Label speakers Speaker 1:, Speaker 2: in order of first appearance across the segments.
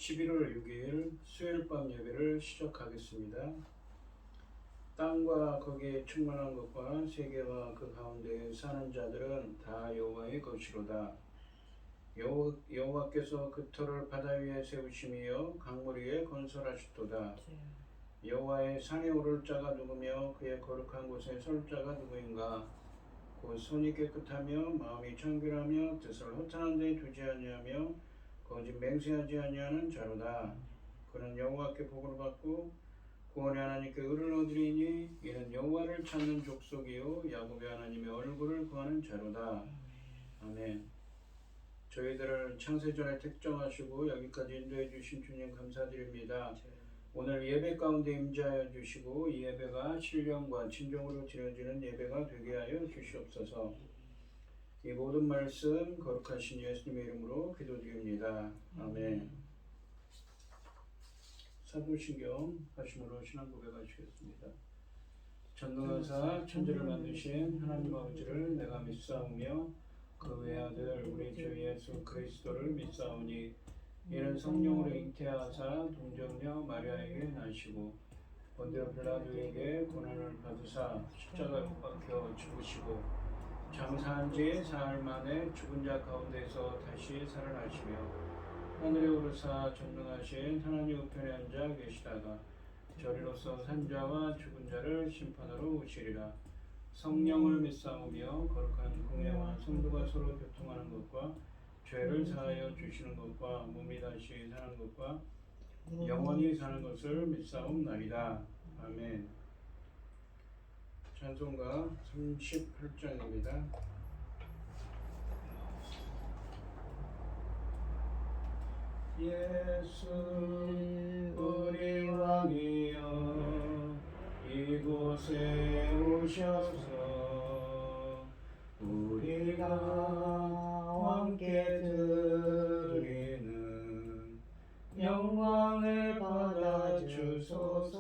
Speaker 1: 11월 6일 수요일 밤 예배를 시작하겠습니다. 땅과 거기에 충만한 것과 세계와 그 가운데 사는 자들은 다 여호와의 것이로다. 여호와께서 그 터를 바다 위에 세우심이요 강물 위에 건설하셨도다. 여호와의 산에 오를 자가 누구며 그의 거룩한 곳에 설 자가 누구인가? 곧 손이 깨끗하며 마음이 청결하며 뜻을 허탄한 데 두지 아니하며 거짓 맹세하지 아니하는 자로다. 그는 여호와께 복을 받고 구원의 하나님께 의를 얻으리니 이는 여호와를 찾는 족속이요 야곱의 하나님의 얼굴을 구하는 자로다. 아멘. 저희들을 창세전에 택정하시고 여기까지 인도해 주신 주님 감사드립니다. 오늘 예배 가운데 임재하여 주시고 이 예배가 신령과 진정으로 드려지는 예배가 되게 하여 주시옵소서. 이 모든 말씀 거룩하신 예수님의 이름으로 기도드립니다. 아멘. 사도신경 하심으로 신앙 고백하시겠습니다. 전능하사 천지를 만드신 하나님 아버지를 내가 믿사오며 그 외아들 우리 주 예수 그리스도를 믿사오니 이는 성령으로 잉태하사 동정녀 마리아에게 나시고 본디오 빌라도에게 고난을 받으사 십자가에 못 박혀 죽으시고 장사한 지 사흘 만에 죽은 자 가운데서 다시 살아나시며 하늘에 오르사 전능하신 하나님 우편에 앉아 계시다가 저리로서 산자와 죽은 자를 심판하러 오시리라. 성령을 믿사오며 거룩한 공예와 성도가 서로 교통하는 것과 죄를 사하여 주시는 것과 몸이 다시 사는 것과 영원히 사는 것을 믿사옵나이다. 아멘. 찬송가 38장입니다. 예수 우리 왕이여 이곳에 오셔서 우리가 왕께 드리는 영광을 받아주소서.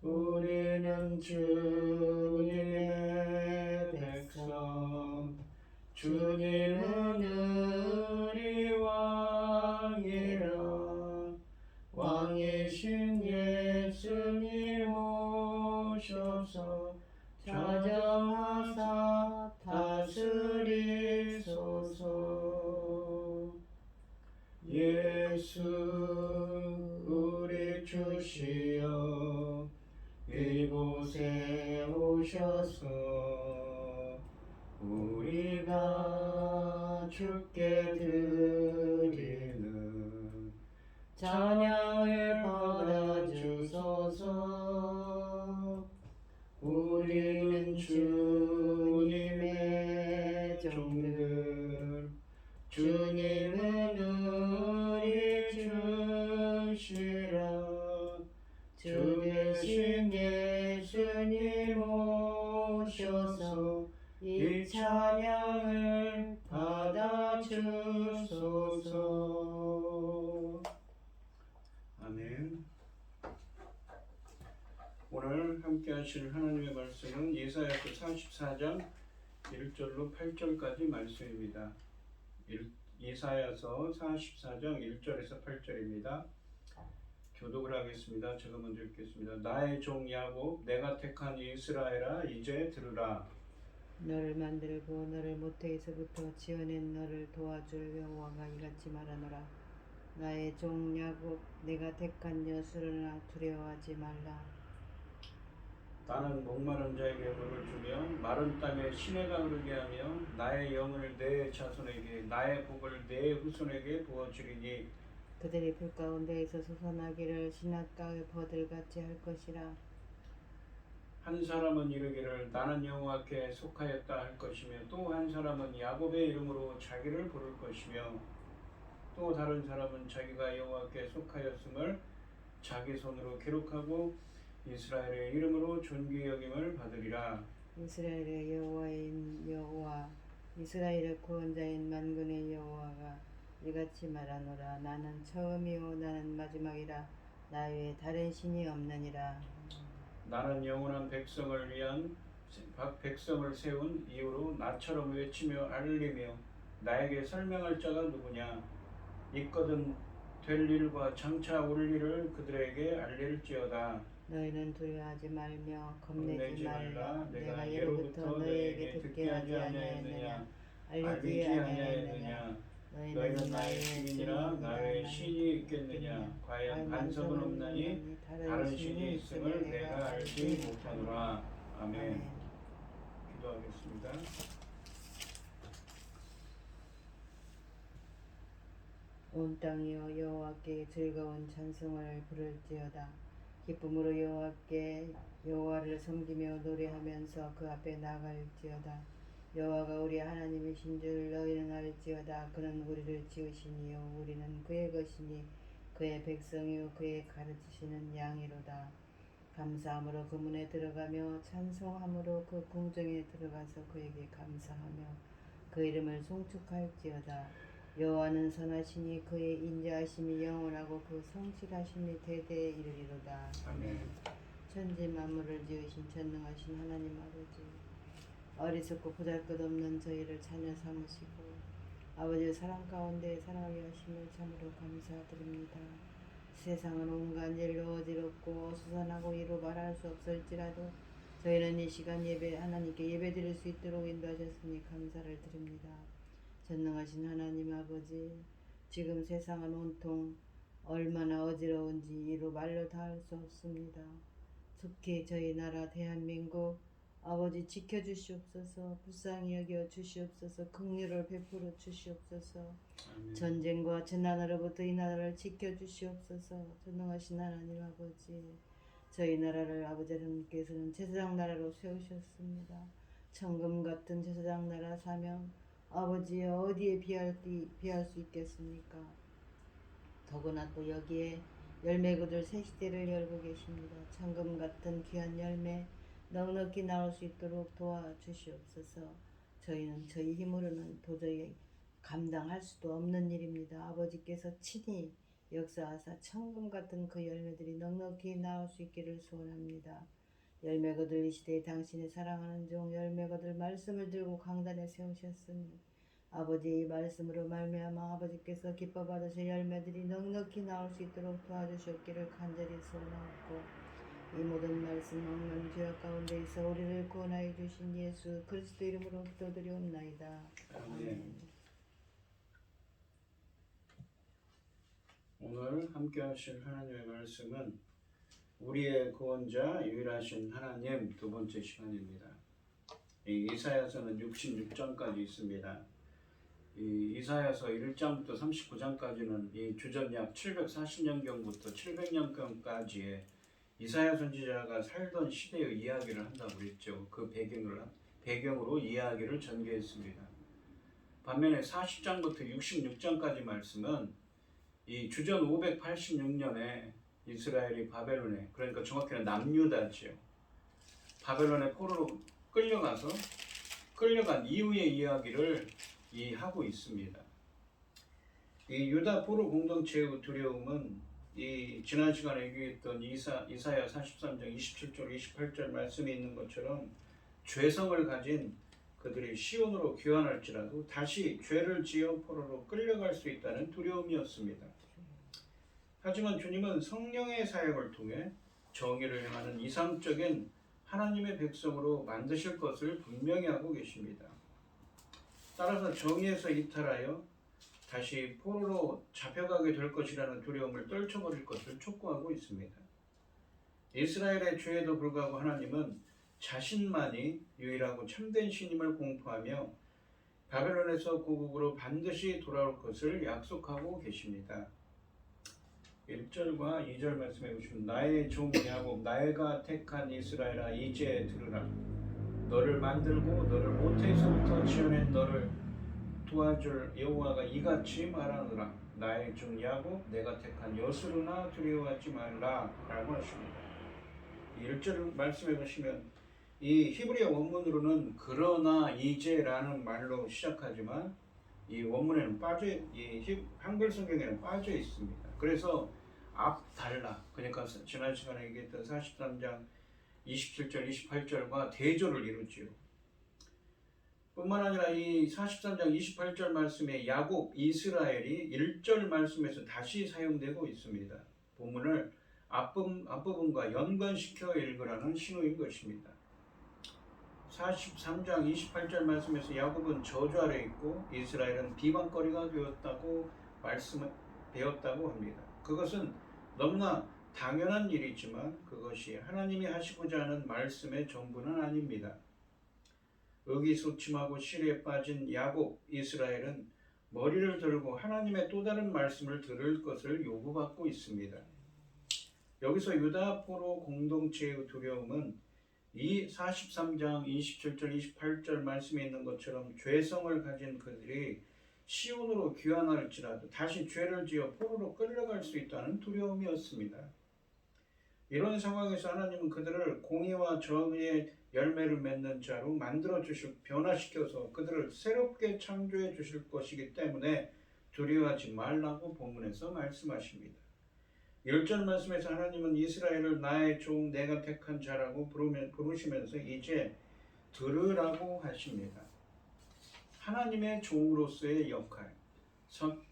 Speaker 1: 우리는 주님의 백성 주님은 우리 왕이라. 왕이신 예수님 오셔서 좌정하사 다스리소서. 예수 우리 주시여 이곳에 오셔서 우리가 주께 드리는 찬양을 받아주소서. 우리는 주님의 종들 주님은 우리 주시라. 주 대신 예수님 오셔서 이 찬양을 받아주소서. 아멘. 오늘 함께 하실 하나님의 말씀은 예사야서 44장 1절로 8절까지 말씀입니다. 예사야서 44장 1절에서 8절입니다. 교독을 하겠습니다. 제가 먼저 읽겠습니다. 나의 종 야곱 내가 택한 이스라엘아 이제 들으라.
Speaker 2: 너를 만들고 너를 모태에서부터 지어낸 너를 도와줄 여호와가 이같이 말하노라. 나의 종 야곱 내가 택한 여수르나 두려워하지 말라.
Speaker 1: 나는 목마른 자에게 물을 주며 마른 땅에 시내가 흐르게 하며 나의 영을 내 자손에게 나의 복을 내 후손에게 부어주리니
Speaker 2: 그들이 불 가운데에서 솟아나기를 신앗가의 버들같이 할 것이라.
Speaker 1: 한 사람은 이르기를 나는 여호와께 속하였다 할 것이며 또 한 사람은 야곱의 이름으로 자기를 부를 것이며 또 다른 사람은 자기가 여호와께 속하였음을 자기 손으로 기록하고 이스라엘의 이름으로 존귀 여김을 받으리라.
Speaker 2: 이스라엘의 여호와인 여호와 이스라엘의 구원자인 만군의 여호와가 이같이 말하노라. 나는 처음이요 나는 마지막이라. 나 외에 다른 신이 없느니라.
Speaker 1: 나는 영원한 백성을 위한 백성을 세운 이유로 나처럼 외치며 알리며 나에게 설명할 자가 누구냐? 있거든 될 일과 장차 올 일을 그들에게 알릴지어다.
Speaker 2: 너희는 두려워하지 말며 겁내지
Speaker 1: 겁내지
Speaker 2: 말라.
Speaker 1: 말라.
Speaker 2: 내가 예로부터 너희에게 듣게 하지 아니하였느냐, 알리지 아니하였느냐.
Speaker 1: 너희는 나의 증인이라. 나 외에 신이 있겠느냐. 과연 반석은 없나니 다른 신이 있음을 내가 알지 못하노라. 아멘. 기도하겠습니다.
Speaker 2: 온 땅이여 여호와께 즐거운 찬송을 부를지어다. 기쁨으로 여호와를 섬기며 노래하면서 그 앞에 나갈지어다. 여호와가 우리 하나님이신 줄 너희는 알지어다. 그는 우리를 지으시니요 우리는 그의 것이니 그의 백성이요 그의 가르치시는 양이로다. 감사함으로 그 문에 들어가며 찬송함으로 그 궁정에 들어가서 그에게 감사하며 그 이름을 송축할지어다. 여호와는 선하시니 그의 인자하심이 영원하고 그 성실하심이 대대에 이르리로다.
Speaker 1: 아멘.
Speaker 2: 천지 만물을 지으신 전능하신 하나님 아버지, 어리석고 보잘것없는 저희를 자녀 삼으시고 아버지의 사랑 가운데 사랑하게 하심을 참으로 감사드립니다. 세상은 온갖 일로 어지럽고 어수선하고 이루 말할 수 없을지라도 저희는 이 시간 하나님께 예배드릴 수 있도록 인도하셨으니 감사를 드립니다. 전능하신 하나님 아버지, 지금 세상은 온통 얼마나 어지러운지 이루 말로 다 할 수 없습니다. 특히 저희 나라 대한민국 아버지 지켜주시옵소서. 불쌍히 여겨 주시옵소서. 긍휼을 베풀어 주시옵소서.
Speaker 1: 아멘.
Speaker 2: 전쟁과 재난으로부터 이 나라를 지켜주시옵소서. 전능하신 하나님 아버지, 저희 나라를 아버지 하나님께서는 제사장 나라로 세우셨습니다. 천금 같은 제사장 나라 사명 아버지 어디에 비할 수 있겠습니까? 더구나 또 여기에 열매거들 새 시대를 열고 계십니다. 천금 같은 귀한 열매 넉넉히 나올 수 있도록 도와주시옵소서. 저희는 저희 힘으로는 도저히 감당할 수도 없는 일입니다. 아버지께서 친히 역사하사 천금 같은 그 열매들이 넉넉히 나올 수 있기를 소원합니다. 열매 거둘 이 시대에 당신의 사랑하는 종 열매 거둘 말씀을 들고 강단에 세우셨으니 아버지의 말씀으로 말미암아 아버지께서 기뻐 받으실 열매들이 넉넉히 나올 수 있도록 도와주셨기를 간절히 소원하고, 이 모든 말씀 없는 죄악 가운데에서 우리를 구원하여 주신 예수 그리스도 이름으로 기도드리옵나이다.
Speaker 1: 아멘. 오늘 함께 하실 하나님의 말씀은 우리의 구원자 유일하신 하나님 두 번째 시간입니다. 이 이사야서는 66장까지 있습니다. 이 이사야서 1장부터 39장까지는 이 주전 약 740년경부터 700년경까지의 이사야 선지자가 살던 시대의 이야기를 한다고 그랬죠. 그 배경으로 이야기를 전개했습니다. 반면에 40장부터 66장까지 말씀은 이 주전 586년에 이스라엘이 바벨론에, 그러니까 정확히는 남유다지요, 바벨론의 포로로 끌려간 이후의 이야기를 하고 있습니다. 이 유다 포로 공동체의 두려움은 이 지난 시간에 얘기했던 이사야 43장 27절 28절 말씀이 있는 것처럼 죄성을 가진 그들이 시온으로 귀환할지라도 다시 죄를 지어 포로로 끌려갈 수 있다는 두려움이었습니다. 하지만 주님은 성령의 사역을 통해 정의를 행하는 이상적인 하나님의 백성으로 만드실 것을 분명히 하고 계십니다. 따라서 정의에서 이탈하여 다시 포로로 잡혀가게 될 것이라는 두려움을 떨쳐버릴 것을 촉구하고 있습니다. 이스라엘의 죄에도 불구하고 하나님은 자신만이 유일하고 참된 신임을 공포하며 바벨론에서 고국으로 반드시 돌아올 것을 약속하고 계십니다. 1절과 2절 말씀해 보시면, 나의 종 야곱, 내가 택한 이스라엘아, 이제 들으라. 너를 만들고 너를 모태에서부터 지어낸 너를 도와줄 여호와가 이같이 말하노라. 나의 종 야곱, 내가 택한 여스루나 두려워하지 말라 라고 하십니다. 1절 말씀해 보시면 이 히브리어 원문으로는 그러나 이제라는 말로 시작하지만 이 원문에는 한글 성경에는 빠져 있습니다. 그래서 앞달라, 그러니까 지난 시간에 얘기했던 43장 27절 28절과 대조를 이루지요. 뿐만 아니라 이 43장 28절 말씀에 야곱, 이스라엘이 1절 말씀에서 다시 사용되고 있습니다. 본문을 앞부분과 연관시켜 읽으라는 신호인 것입니다. 43장 28절 말씀에서 야곱은 저주 아래 있고 이스라엘은 비방거리가 되었다고 배웠다고 합니다. 그것은 너무나 당연한 일이지만 그것이 하나님이 하시고자 하는 말씀의 전부는 아닙니다. 의기소침하고 시리에 빠진 야곱, 이스라엘은 머리를 들고 하나님의 또 다른 말씀을 들을 것을 요구받고 있습니다. 여기서 유다 포로 공동체의 두려움은 이 43장 27절 28절 말씀에 있는 것처럼 죄성을 가진 그들이 시온으로 귀환할지라도 다시 죄를 지어 포로로 끌려갈 수 있다는 두려움이었습니다. 이런 상황에서 하나님은 그들을 공의와 정의의 열매를 맺는 자로 만들어 주실, 변화시켜서 그들을 새롭게 창조해 주실 것이기 때문에 두려워하지 말라고 본문에서 말씀하십니다. 1절 말씀에서 하나님은 이스라엘을 나의 종 내가 택한 자라고 부르시면서 이제 들으라고 하십니다. 하나님의 종으로서의 역할,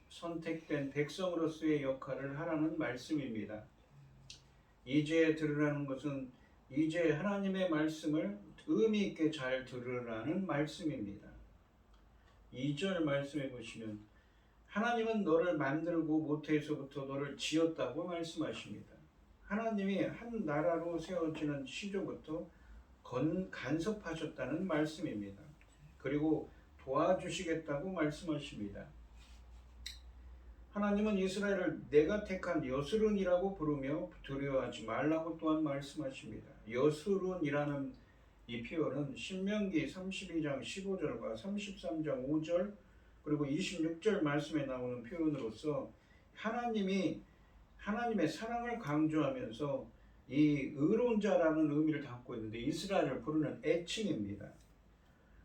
Speaker 1: 선택된 백성으로서의 역할을 하라는 말씀입니다. 이제 들으라는 것은 이제 하나님의 말씀을 의미 있게 잘 들으라는 말씀입니다. 2절 말씀해 보시면 하나님은 너를 만들고 모태에서부터 너를 지었다고 말씀하십니다. 하나님이 한 나라로 세워지는 시조부터 간섭하셨다는 말씀입니다. 그리고 도와주시겠다고 말씀하십니다. 하나님은 이스라엘을 내가 택한 여스룬이라고 부르며 두려워하지 말라고 또한 말씀하십니다. 여스룬이라는 이 표현은 신명기 32장 15절과 33장 5절 그리고 26절 말씀에 나오는 표현으로서 하나님의 사랑을 강조하면서 이 의로운 자라는 의미를 담고 있는데 이스라엘을 부르는 애칭입니다.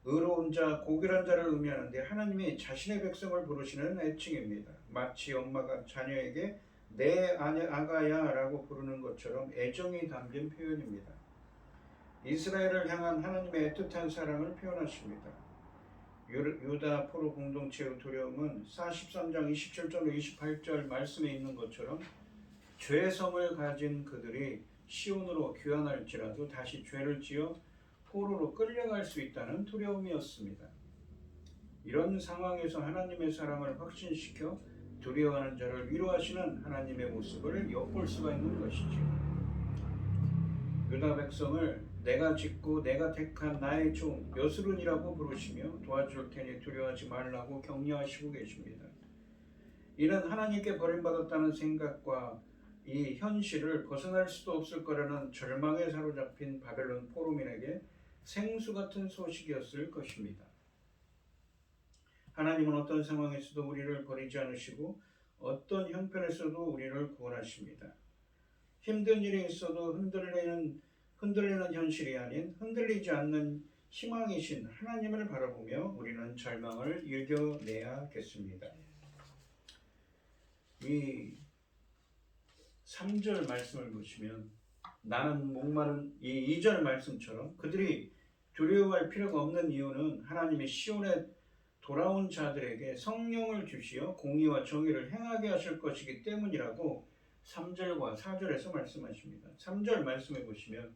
Speaker 1: 의로운 자, 고결한 자를 의미하는데 하나님이 자신의 백성을 부르시는 애칭입니다. 마치 엄마가 자녀에게 내 아가야 라고 부르는 것처럼 애정이 담긴 표현입니다. 이스라엘을 향한 하나님의 애틋한 사랑을 표현하십니다. 유다 포로 공동체의 두려움은 43장 27절 28절 말씀에 있는 것처럼 죄성을 가진 그들이 시온으로 귀환할지라도 다시 죄를 지어 포로로 끌려갈 수 있다는 두려움이었습니다. 이런 상황에서 하나님의 사랑을 확신시켜 두려워하는 자를 위로하시는 하나님의 모습을 엿볼 수가 있는 것이죠. 유다 백성을 내가 짓고 내가 택한 나의 종 여스룬이라고 부르시며 도와줄 테니 두려워하지 말라고 격려하시고 계십니다. 이는 하나님께 버림받았다는 생각과 이 현실을 벗어날 수도 없을 거라는 절망에 사로잡힌 바벨론 포로민에게 생수 같은 소식이었을 것입니다. 하나님은 어떤 상황에서도 우리를 버리지 않으시고 어떤 형편에서도 우리를 구원하십니다. 힘든 일이 있어도 흔들리는 현실이 아닌 흔들리지 않는 희망이신 하나님을 바라보며 우리는 절망을 이겨내야겠습니다. 이 3절 말씀을 보시면 나는 목마른 이 2절 말씀처럼 그들이 두려워할 필요가 없는 이유는 하나님이 시온에 돌아온 자들에게 성령을 주시어 공의와 정의를 행하게 하실 것이기 때문이라고 3절과 4절에서 말씀하십니다. 3절 말씀해 보시면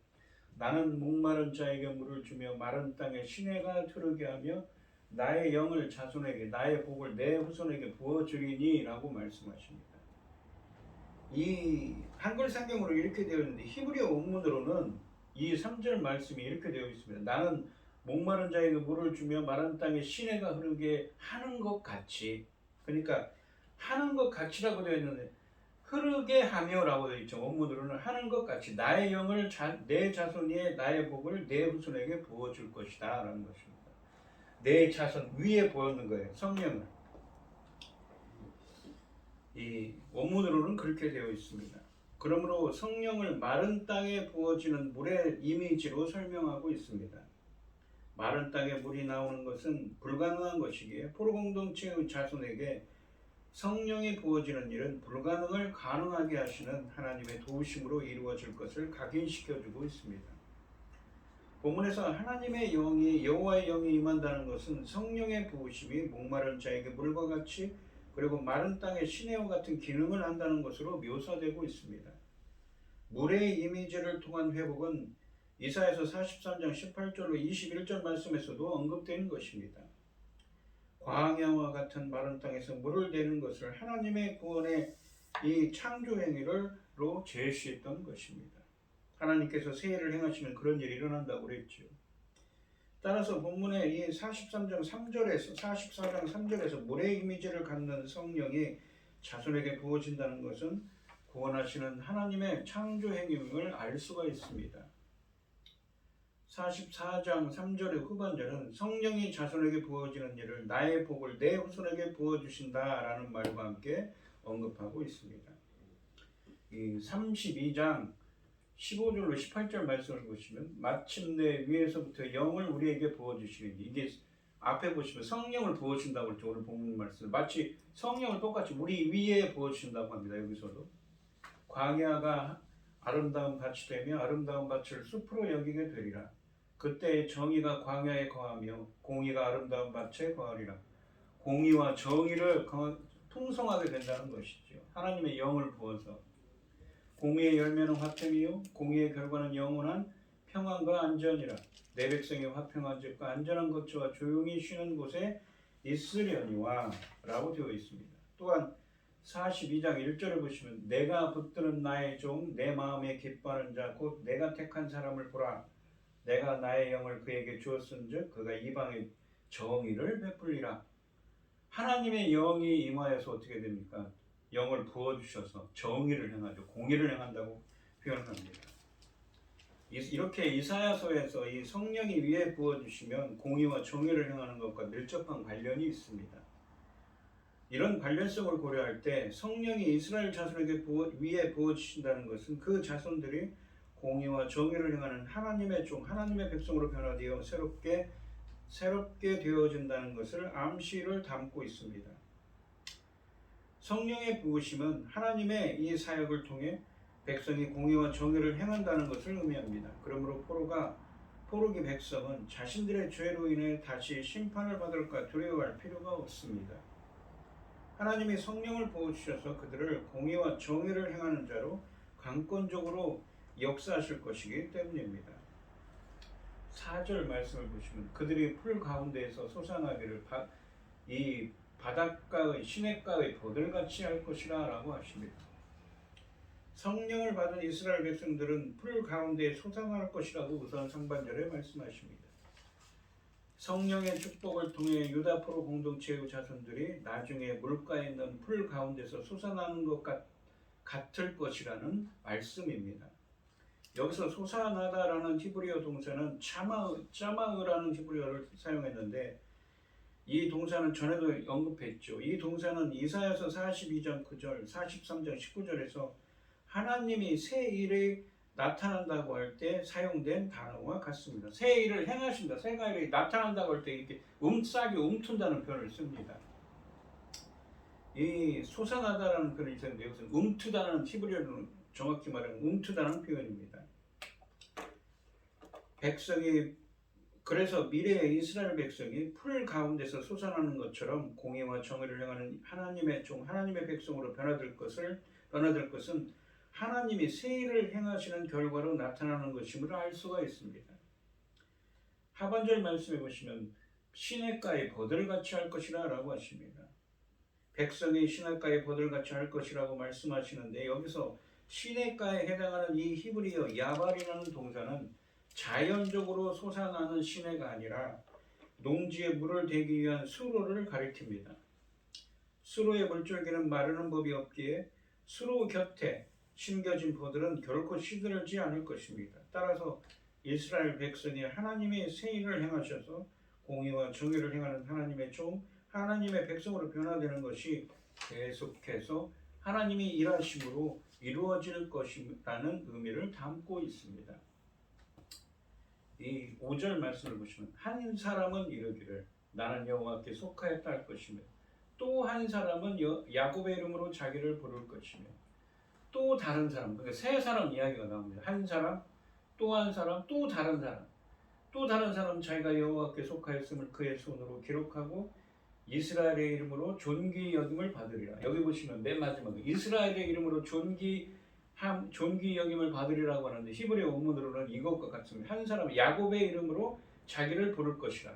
Speaker 1: 나는 목마른 자에게 물을 주며 마른 땅에 시내가 흐르게 하며 나의 영을 자손에게 나의 복을 내 후손에게 부어주리니 라고 말씀하십니다. 이 한글 성경으로 이렇게 되어 있는데 히브리어 원문으로는 이 3절 말씀이 이렇게 되어 있습니다. 나는 목마른 자에게 물을 주며 마른 땅에 시내가 흐르게 하는 것 같이, 그러니까 하는 것 같이라고 되어 있는데 흐르게 하며라고 되어 있죠. 원문으로는 하는 것 같이 나의 영을 내 자손 위에 나의 복을 내 후손에게 부어줄 것이다 라는 것입니다. 내 자손 위에 부어는 거예요. 성령을. 이 원문으로는 그렇게 되어 있습니다. 그러므로 성령을 마른 땅에 부어지는 물의 이미지로 설명하고 있습니다. 마른 땅에 물이 나오는 것은 불가능한 것이기에 포로 공동체의 자손에게 성령이 부어지는 일은 불가능을 가능하게 하시는 하나님의 도우심으로 이루어질 것을 각인시켜주고 있습니다. 본문에서 하나님의 영이 여호와의 영이 임한다는 것은 성령의 부으심이 목마른 자에게 물과 같이 그리고 마른 땅에 시내와 같은 기능을 한다는 것으로 묘사되고 있습니다. 물의 이미지를 통한 회복은 이사야서 43장 18절로 21절 말씀에서도 언급되는 것입니다. 광야와 같은 마른 땅에서 물을 내는 것을 하나님의 구원의 이 창조 행위로 제시했던 것입니다. 하나님께서 새 일을 행하시면 그런 일이 일어난다고 그랬죠. 따라서 본문의 이 44장 3절에서 물의 이미지를 갖는 성령이 자손에게 부어진다는 것은 구원하시는 하나님의 창조 행위임을 알 수가 있습니다. 44장 3절의 후반절은 성령이 자손에게 부어지는 일을 나의 복을 내 후손에게 부어주신다라는 말과 함께 언급하고 있습니다. 이 32장 15절로 18절 말씀을 보시면 마침내 위에서부터 영을 우리에게 부어주시니 이게 앞에 보시면 성령을 부어준다고 그랬죠. 오늘 본문 말씀 마치 성령을 똑같이 우리 위에 부어주신다고 합니다. 여기서도 광야가 아름다운 밭이 되며 아름다운 밭을 숲으로 여기게 되리라. 그때 정의가 광야에 거하며 공의가 아름다운 밭에 거하리라. 공의와 정의를 풍성하게 된다는 것이죠. 하나님의 영을 부어서 공의의 열매는 화평이요 공의의 결과는 영원한 평안과 안전이라. 내 백성이 화평한 집과 안전한 거처와 조용히 쉬는 곳에 있으려니와 라고 되어 있습니다. 또한 42장 1절을 보시면 내가 붙드는 나의 종 내 마음에 기뻐하는 자 곧 내가 택한 사람을 보라. 내가 나의 영을 그에게 주었은즉 그가 이방의 정의를 베풀리라. 하나님의 영이 임하여서 어떻게 됩니까? 영을 부어주셔서 정의를 행하죠. 공의를 행한다고 표현합니다. 이렇게 이사야서에서 이 성령이 위에 부어주시면 공의와 정의를 행하는 것과 밀접한 관련이 있습니다. 이런 관련성을 고려할 때 성령이 이스라엘 자손에게 위에 부어주신다는 것은 그 자손들이 공의와 정의를 행하는 하나님의 종, 하나님의 백성으로 변화되어 새롭게 되어진다는 것을 암시를 담고 있습니다. 성령의 부으심은 하나님의 이 사역을 통해 백성이 공의와 정의를 행한다는 것을 의미합니다. 그러므로 포로기 백성은 자신들의 죄로 인해 다시 심판을 받을까 두려워할 필요가 없습니다. 하나님이 성령을 부어주셔서 그들을 공의와 정의를 행하는 자로 강권적으로 역사하실 것이기 때문입니다. 4절 말씀을 보시면 그들이 풀 가운데에서 솟아나기를 이 바닷가의 시냇가의 버들같이 할 것이라 라고 하십니다. 성령을 받은 이스라엘 백성들은 풀 가운데에 솟아날 것이라고 우선 상반절에 말씀하십니다. 성령의 축복을 통해 유다 포로 공동체의 자손들이 나중에 물가에 있는 풀 가운데서 솟아나는 것 같을 것이라는 말씀입니다. 여기서 솟아나다라는 히브리어 동사는 짜마으라는 히브리어를 사용했는데 이 동사는 전에도 언급했죠. 이 동사는 이사야서 42장 9절, 43장 19절에서 하나님이 새 일이 나타난다고 할 때 사용된 단어와 같습니다. 새 일을 행하신다, 새 일이 나타난다고 할 때 이렇게 싹이 움튼다는 표현을 씁니다. 이 솟아나다라는 표현이 있었는데 이것은 움트다는 히브리어는 정확히 말하면 움트다는 표현입니다. 그래서 미래의 이스라엘 백성이 풀 가운데서 솟아나는 것처럼 공의와 정의를 행하는 하나님의 종, 하나님의 백성으로 변화될 것은 하나님이 새 일을 행하시는 결과로 나타나는 것임을 알 수가 있습니다. 하반절 말씀해 보시면 시냇가에 버들같이 할 것이라 라고 하십니다. 백성이 시냇가에 버들같이 할 것이라고 말씀하시는데 여기서 시냇가에 해당하는 이 히브리어 야발이라는 동사는 자연적으로 솟아나는 시내가 아니라 농지에 물을 대기 위한 수로를 가리킵니다. 수로의 물줄기는 마르는 법이 없기에 수로 곁에 심겨진 버들은 결코 시들지 않을 것입니다. 따라서 이스라엘 백성이 하나님의 새 일을 행하셔서 공의와 정의를 행하는 하나님의 종, 하나님의 백성으로 변화되는 것이 계속해서 하나님이 일하심으로 이루어질 것이라는 의미를 담고 있습니다. 이 5절 말씀을 보시면 한 사람은 이르기를 나는 여호와께 속하였다 할 것이며 또 한 사람은 야곱의 이름으로 자기를 부를 것이며 또 다른 사람, 그러니까 세 사람 이야기가 나옵니다. 한 사람, 또 한 사람, 또 다른 사람. 또 다른 사람 자기가 여호와께 속하였음을 그의 손으로 기록하고 이스라엘의 이름으로 존귀 여김을 받으리라. 여기 보시면 맨 마지막에 이스라엘의 이름으로 존귀 여김을 받으리라고 하는데 히브리 원문으로는 이것과 같습니다. 한 사람 야곱의 이름으로 자기를 부를 것이라.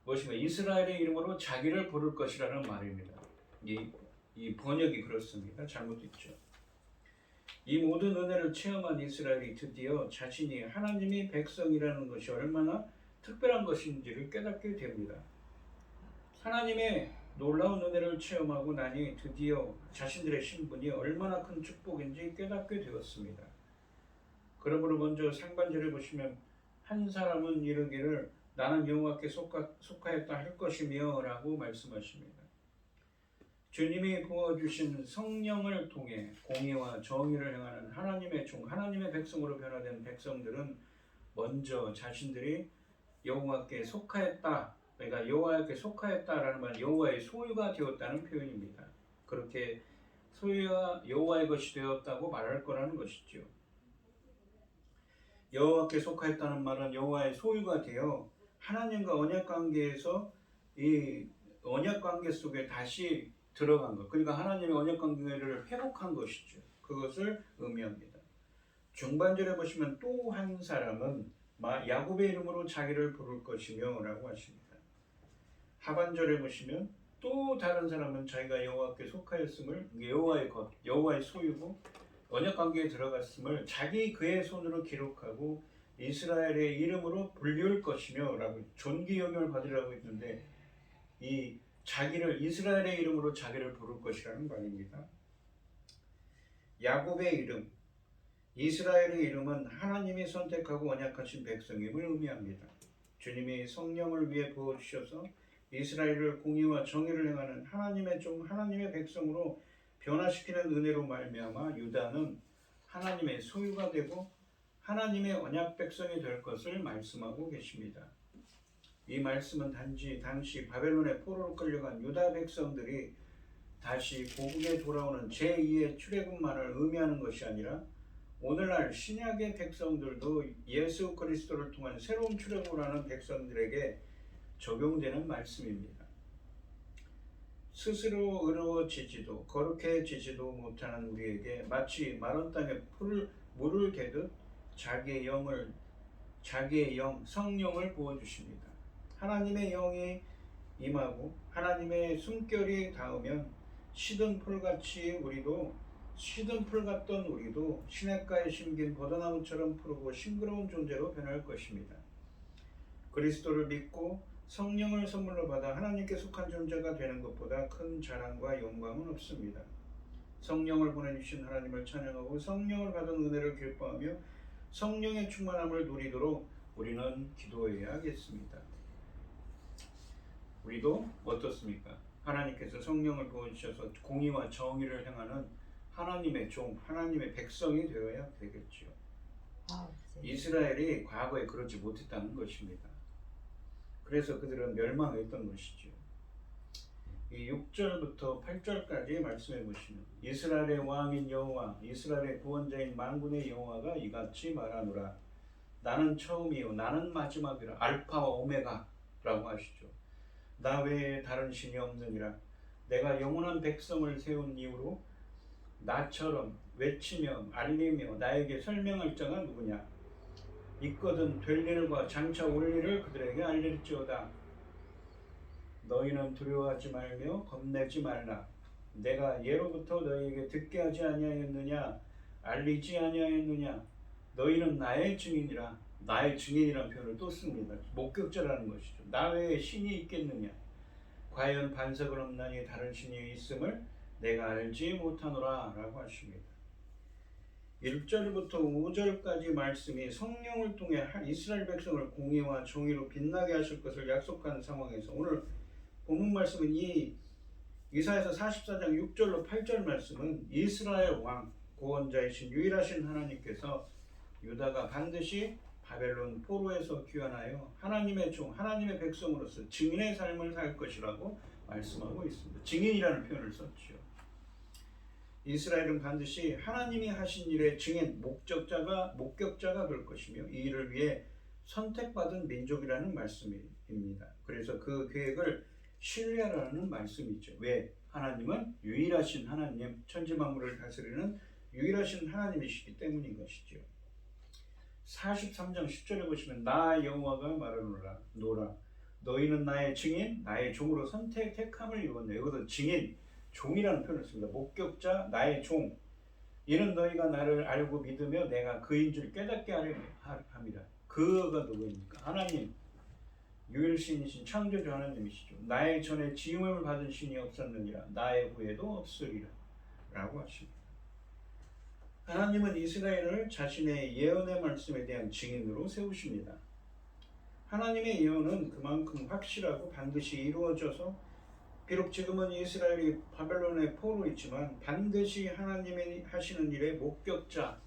Speaker 1: 보시면 이스라엘의 이름으로 자기를 부를 것이라는 말입니다. 이 번역이 그렇습니다. 잘못됐죠. 이 모든 은혜를 체험한 이스라엘이 드디어 자신이 하나님의 백성이라는 것이 얼마나 특별한 것인지를 깨닫게 됩니다. 하나님의 놀라운 은혜를 체험하고 나니 드디어 자신들의 신분이 얼마나 큰 축복인지 깨닫게 되었습니다. 그러므로 먼저 상반절에 보시면 한 사람은 이르기를 나는 여호와께 속하였다 할 것이며 라고 말씀하십니다. 주님이 부어주신 성령을 통해 공의와 정의를 행하는 하나님의 종, 하나님의 백성으로 변화된 백성들은 먼저 자신들이 여호와께 속하였다, 그러니까 여호와께 속하였다라는 말은 여호와의 소유가 되었다는 표현입니다. 그렇게 소유가 여호와의 것이 되었다고 말할 거라는 것이죠. 여호와께 속하였다는 말은 여호와의 소유가 되어 하나님과 언약 관계에서 이 언약 관계 속에 다시 들어간 것, 그러니까 하나님의 언약 관계를 회복한 것이죠. 그것을 의미합니다. 중반절에 보시면 또 한 사람은 야곱의 이름으로 자기를 부를 것이며 라고 하십니다. 하반절에 보시면 또 다른 사람은 자기가 여호와께 속하였음을, 여호와의 것, 여호와의 소유고 언약 관계에 들어갔음을 그의 손으로 기록하고 이스라엘의 이름으로 불리울 것이며 라고 존귀 여김을 받으라고 했는데 이 이스라엘의 이름으로 자기를 부를 것이라는 말입니다. 야곱의 이름, 이스라엘의 이름은 하나님이 선택하고 언약하신 백성임을 의미합니다. 주님이 성령을 위해 부어주셔서 이스라엘을 공의와 정의를 행하는 하나님의 종, 하나님의 백성으로 변화시키는 은혜로 말미암아 유다는 하나님의 소유가 되고 하나님의 언약 백성이 될 것을 말씀하고 계십니다. 이 말씀은 단지 당시 바벨론의 포로로 끌려간 유다 백성들이 다시 고국에 돌아오는 제2의 출애굽만을 의미하는 것이 아니라 오늘날 신약의 백성들도 예수 그리스도를 통한 새로운 출애굽을 하는 백성들에게 적용되는 말씀입니다. 스스로 의로워지지도 거룩해지지도 못하는 우리에게 마치 마른 땅에 물을 개듯 자기의 영, 성령을 부어주십니다. 하나님의 영이 임하고 하나님의 숨결이 닿으면 시든 풀 같던 우리도 시냇가에 심긴 버드나무처럼 푸르고 싱그러운 존재로 변할 것입니다. 그리스도를 믿고 성령을 선물로 받아 하나님께 속한 존재가 되는 것보다 큰 자랑과 영광은 없습니다. 성령을 보내주신 하나님을 찬양하고 성령을 받은 은혜를 기뻐하며 성령의 충만함을 누리도록 우리는 기도해야겠습니다. 우리도 어떻습니까? 하나님께서 성령을 부어주셔서 공의와 정의를 행하는 하나님의 종, 하나님의 백성이 되어야 되겠죠. 이스라엘이 과거에 그렇지 못했다는 것입니다. 그래서 그들은 멸망했던 것이죠. 이 6절부터 8절까지 말씀해 보시면 이스라엘의 왕인 여호와, 이스라엘의 구원자인 만군의 여호와가 이같이 말하노라. 나는 처음이요 나는 마지막이라. 알파와 오메가라고 하시죠. 나 외에 다른 신이 없느니라. 내가 영원한 백성을 세운 이후로 나처럼 외치며 알리며 나에게 설명할 자가 누구냐. 있거든 될 일과 장차 올 일을 그들에게 알릴지어다. 너희는 두려워하지 말며 겁내지 말라. 내가 예로부터 너희에게 듣게 하지 아니하였느냐, 알리지 아니하였느냐. 너희는 나의 증인이라. 나의 증인이라는 표현을 또 씁니다. 목격자라는 것이죠. 나 외에 신이 있겠느냐. 과연 반석은 없나니 다른 신이 있음을 내가 알지 못하노라 라고 하십니다. 1절부터 5절까지 말씀이 성령을 통해 이스라엘 백성을 공의와 정의로 빛나게 하실 것을 약속한 상황에서 오늘 본문 말씀은 이 이사야서 44장 6절로 8절 말씀은 이스라엘 왕 구원자이신 유일하신 하나님께서 유다가 반드시 바벨론 포로에서 귀환하여 하나님의 종, 하나님의 백성으로서 증인의 삶을 살 것이라고 말씀하고 있습니다. 증인이라는 표현을 썼죠. 이스라엘은 반드시 하나님이 하신 일의 증인, 목격자가 될 것이며 이 일을 위해 선택받은 민족이라는 말씀입니다. 그래서 그 계획을 신뢰하라는 말씀이죠. 왜? 하나님은 유일하신 하나님, 천지 만물을 다스리는 유일하신 하나님이시기 때문인 것이죠. 43장 10절에 보시면 나 여호와가 말하노라 노라 너희는 나의 증인 나의 종으로 택함을 입었네. 여기서 증인, 종이라는 표현을 씁니다. 목격자, 나의 종. 이는 너희가 나를 알고 믿으며 내가 그인 줄 깨닫게 하려 함이라. 그가 누구입니까? 하나님, 유일신이신 창조주 하나님이시죠. 나의 전에 지음을 받은 신이 없었느니라 나의 후에도 없으리라 라고 하십니다. 하나님은 이스라엘을 자신의 예언의 말씀에 대한 증인으로 세우십니다. 하나님의 예언은 그만큼 확실하고 반드시 이루어져서 비록 지금은 이스라엘이 바벨론의 포로 있지만 반드시 하나님이 하시는 일의 목격자,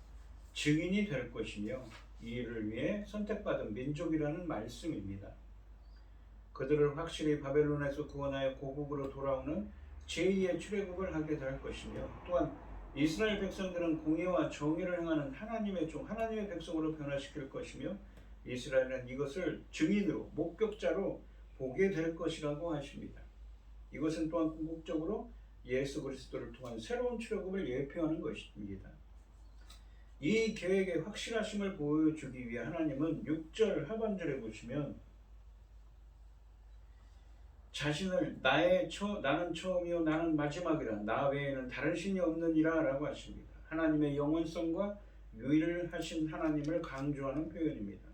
Speaker 1: 증인이 될 것이며 이 일을 위해 선택받은 민족이라는 말씀입니다. 그들을 확실히 바벨론에서 구원하여 고국으로 돌아오는 제2의 출애굽을 하게 될 것이며 또한 이스라엘 백성들은 공의와 정의를 행하는 하나님의 종, 하나님의 백성으로 변화시킬 것이며 이스라엘은 이것을 증인으로, 목격자로 보게 될 것이라고 하십니다. 이것은 또한 궁극적으로 예수 그리스도를 통한 새로운 출애굽을 예표하는 것입니다. 이 계획의 확실하심을 보여주기 위해 하나님은 6절 하반절에 보시면 자신을 나는 처음이요 나는 마지막이라 나 외에는 다른 신이 없느니라 라고 하십니다. 하나님의 영원성과 유일하신 하나님을 강조하는 표현입니다.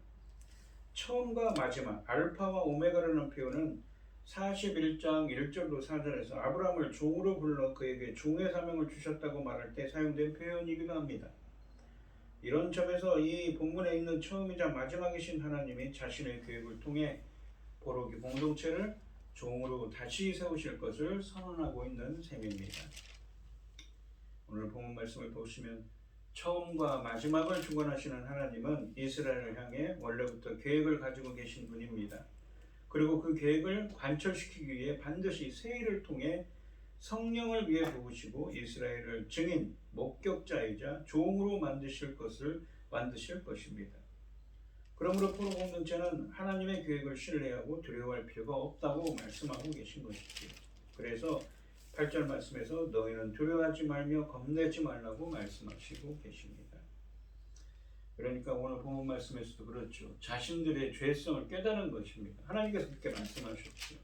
Speaker 1: 처음과 마지막, 알파와 오메가라는 표현은 41장 1절로 4절에서 아브라함을 종으로 불러 그에게 종의 사명을 주셨다고 말할 때 사용된 표현이기도 합니다. 이런 점에서 이 본문에 있는 처음이자 마지막이신 하나님이 자신의 계획을 통해 포로기 공동체를 종으로 다시 세우실 것을 선언하고 있는 셈입니다. 오늘 본문 말씀을 보시면 처음과 마지막을 주관하시는 하나님은 이스라엘을 향해 원래부터 계획을 가지고 계신 분입니다. 그리고 그 계획을 관철시키기 위해 반드시 새 일을 통해 성령을 위해 부으시고 이스라엘을 증인, 목격자이자 종으로 만드실 것입니다. 그러므로 포로 공동체는 하나님의 계획을 신뢰하고 두려워할 필요가 없다고 말씀하고 계신 것이지요. 그래서 8절 말씀에서 너희는 두려워하지 말며 겁내지 말라고 말씀하시고 계십니다. 그러니까 오늘 본문 말씀에서도 그렇죠. 자신들의 죄성을 깨달은 것입니다. 하나님께서 그렇게 말씀하셨죠.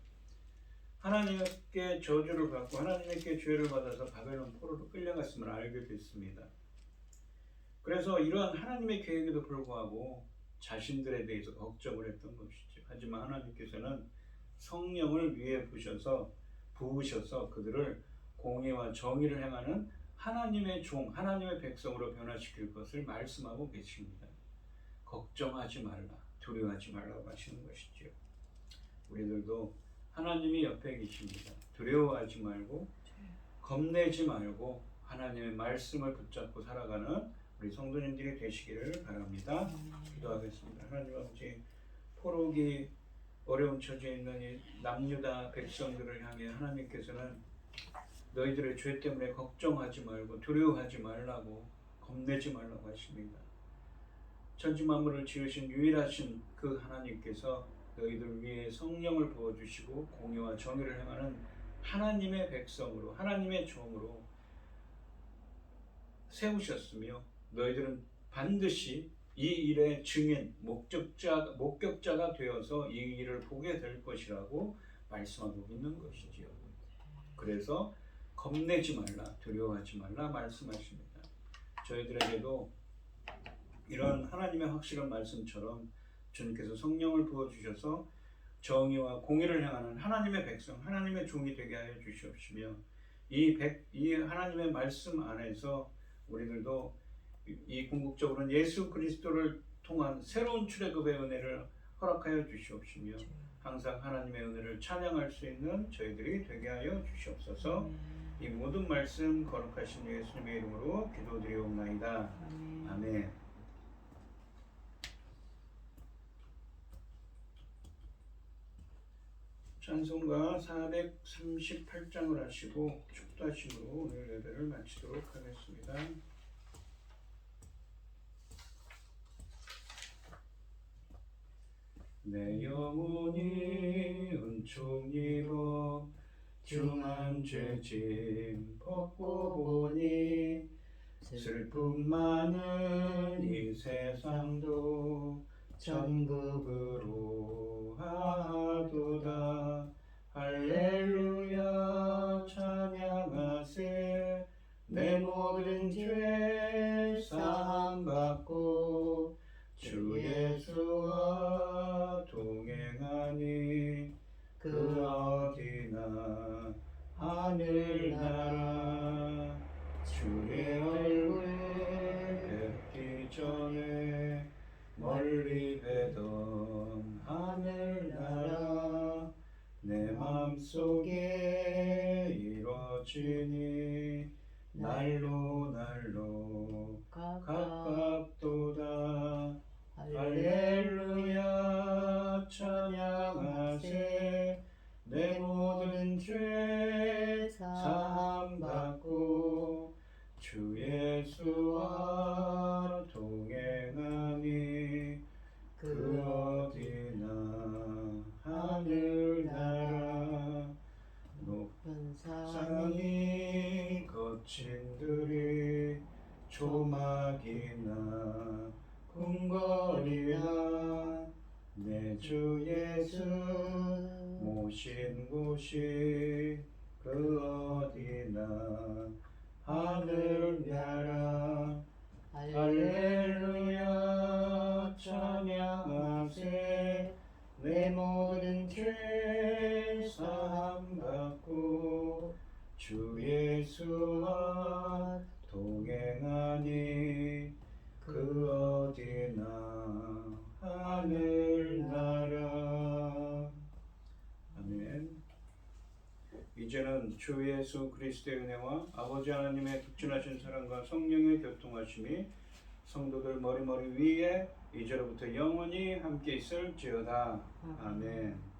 Speaker 1: 하나님께 저주를 받고 하나님께 죄를 받아서 바벨론 포로로 끌려갔음을 알게 됐습니다. 그래서 이러한 하나님의 계획에도 불구하고 자신들에 대해서 걱정을 했던 것이죠. 하지만 하나님께서는 성령을 위에 부으셔서 그들을 공의와 정의를 행하는 하나님의 종, 하나님의 백성으로 변화시킬 것을 말씀하고 계십니다. 걱정하지 말라, 두려워하지 말라고 하시는 것이죠. 우리들도 하나님이 옆에 계십니다. 두려워하지 말고 겁내지 말고 하나님의 말씀을 붙잡고 살아가는 우리 성도님들이 되시기를 바랍니다. 기도하겠습니다. 하나님 아버지, 포로기 어려운 처지에 있는 이 남유다 백성들을 향해 하나님께서는 너희들의 죄 때문에 걱정하지 말고 두려워하지 말라고, 겁내지 말라고 하십니다. 천지 만물을 지으신 유일하신 그 하나님께서 너희들 위해 성령을 부어주시고 공의와 정의를 행하는 하나님의 백성으로, 하나님의 종으로 세우셨으며 너희들은 반드시 이 일의 증인, 목격자가 되어서 이 일을 보게 될 것이라고 말씀하고 있는 것이지요. 그래서 겁내지 말라, 두려워하지 말라 말씀하십니다. 저희들에게도 이런 하나님의 확실한 말씀처럼 주님께서 성령을 부어주셔서 정의와 공의를 행하는 하나님의 백성, 하나님의 종이 되게 하여 주시옵시며 이 하나님의 말씀 안에서 우리들도 이 궁극적으로는 예수 그리스도를 통한 새로운 출애굽의 은혜를 허락하여 주시옵시며 항상 하나님의 은혜를 찬양할 수 있는 저희들이 되게 하여 주시옵소서. 이 모든 말씀 거룩하신 예수님의 이름으로 기도드리옵나이다. 아멘. 찬송가 438장을 하시고 축도하심으로 오늘 예배를 마치도록 하겠습니다. 내 영혼이 은총 입어 중한 죄짐 벗고 보니 슬픔 많은 이 세상도 천국으로 하도다. 할렐루야 찬양하세. 내 모든 죄 사함 받고 주 예수와 동행하니 그 어디나 하늘나라. 주의 얼굴 뵙기 전에 멀리 뵈던 하늘나라. 내 맘속에 이루어지니 날로 날로 가깝도다. 할렐루야 찬양하세. 내 모든 죄 사함 받고 주 예수와 동행하니 그 어디나 하늘나라. 높은 산이 거친 들이 조막이나 궁궐이나 내 주 예수 모신 곳이 그 어디나 하늘나라. 할렐루야 찬양하세. 내 모든 죄 사함 받고 주 예수와 동행하니 그 어디나 하늘나라. 아멘. 이제는 주 예수 그리스도의 은혜와 아버지 하나님의 극진하신 사랑과 성령의 교통하심이 성도들 머리 위에 이제로부터 영원히 함께 있을지어다. 아멘.